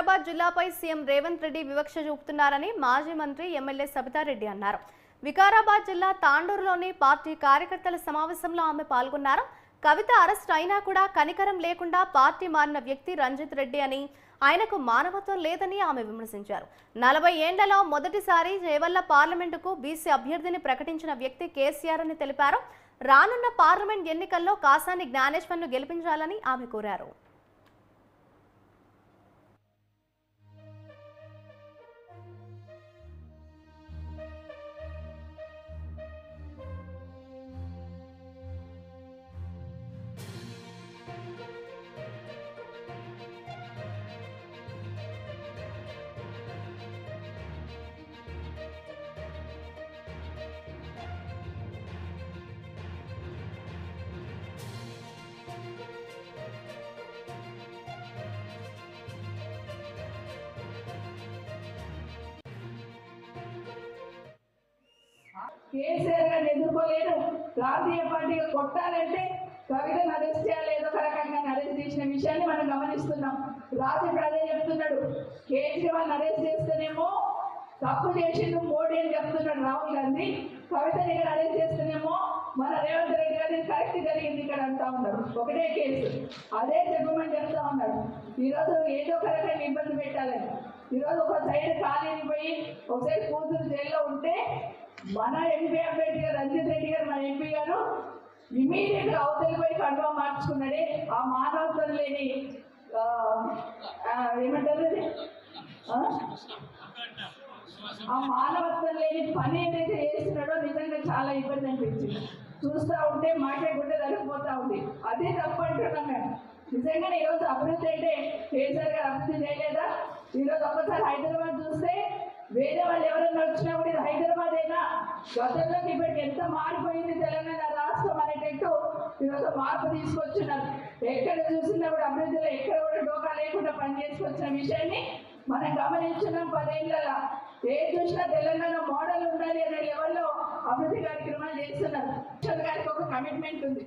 Vikarabad జిల్లాపై CM Revanth Reddy వివక్ష చూపుతున్నారని మాజీ మంత్రి ఎమ్మెల్యే సబితారెడ్డి అన్నారు. వికారాబాద్ జిల్లా తాండూరులోని పార్టీ కార్యకర్తల సమావేశంలో ఆమె పాల్గొన్నారు. కవిత అరెస్ట్ అయినా కూడా కనికరం లేకుండా పార్టీ మారిన వ్యక్తి రంజిత్ రెడ్డి అని, ఆయనకు మానవత్వం లేదని ఆమె విమర్శించారు. 40 ఏళ్లలో మొదటిసారి రేవల్ల పార్లమెంటుకు బీసీ అభ్యర్థిని ప్రకటించిన వ్యక్తి కేసీఆర్ అని తెలిపారు. రానున్న పార్లమెంట్ ఎన్నికల్లో కాసాని జ్ఞానేశ్వర్ను గెలిపించాలని ఆమె కోరారు. కేసీఆర్ గారిని ఎదుర్కోలేరు. ప్రాంతీయ పార్టీగా కొట్టాలంటే కవితను అరెస్ట్ చేయాలి, ఏదో ఒక రకంగా అరెస్ట్ చేసిన విషయాన్ని మనం గమనిస్తున్నాం. రాజు అదే చెప్తున్నాడు, కేజ్రీవాల్ అరెస్ట్ చేస్తేనేమో తప్పు చేసిండు మోడీ అని చెప్తున్నాడు రాహుల్ గాంధీ. కవితని ఇక్కడ అరెస్ట్ చేస్తేనేమో మన రేవంత్ రెడ్డి గారి కరెక్ట్ జరిగింది ఇక్కడ అంటా ఉన్నాడు. ఒకటే కేసు అదే చెప్పమని చెప్తా ఉన్నాడు. ఈరోజు ఏదో ఒక రకంగా ఇబ్బంది పెట్టాలని, ఈరోజు ఒక సైడ్ ఖాళీని పోయి ఒక సైడ్ కూతురు జైల్లో ఉంటే మన ఎంపీ అభ్యర్థి గారు రంజిత్ రెడ్డి గారు, మన ఎంపీ గారు ఇమీడియట్ గా అవతలి పోయి కండువా మార్చుకున్నాడే. ఆ మానవత్వం లేని ఏమంటారు, ఆ మానవత్వం లేని పని ఏదైతే చేస్తున్నాడో నిజంగా చాలా ఇబ్బంది అనిపించింది. చూస్తూ ఉంటే మాకే గుడ్డ జరిగిపోతా ఉంది. అదే తప్పు అంటున్నాం మేము. నిజంగానే ఈరోజు అభివృద్ధి అంటే కేసీఆర్ గారు అభివృద్ధి చేయలేదా? ఈరోజు ఒక్కసారి హైదరాబాద్ చూస్తే వేరే వాళ్ళు ఎవరైనా వచ్చినా కూడా ఇది హైదరాబాద్ అయినా గతంలోకి ఇప్పటికి ఎంత మారిపోయింది తెలంగాణ రాష్ట్రం అనేటట్టు ఈరోజు మార్పు తీసుకొచ్చున్నారు. ఎక్కడ చూసినా కూడా అభివృద్ధిలో ఎక్కడ కూడా డోకా లేకుండా పని చేసుకొచ్చిన విషయాన్ని మనం గమనించున్నాం. 10 ఏళ్ళ ఏ చూసినా తెలంగాణ మోడల్ ఉండాలి అనే లెవెల్లో అభివృద్ధి కార్యక్రమాలు చేస్తున్నారు. గారికి ఒక కమిట్మెంట్ ఉంది.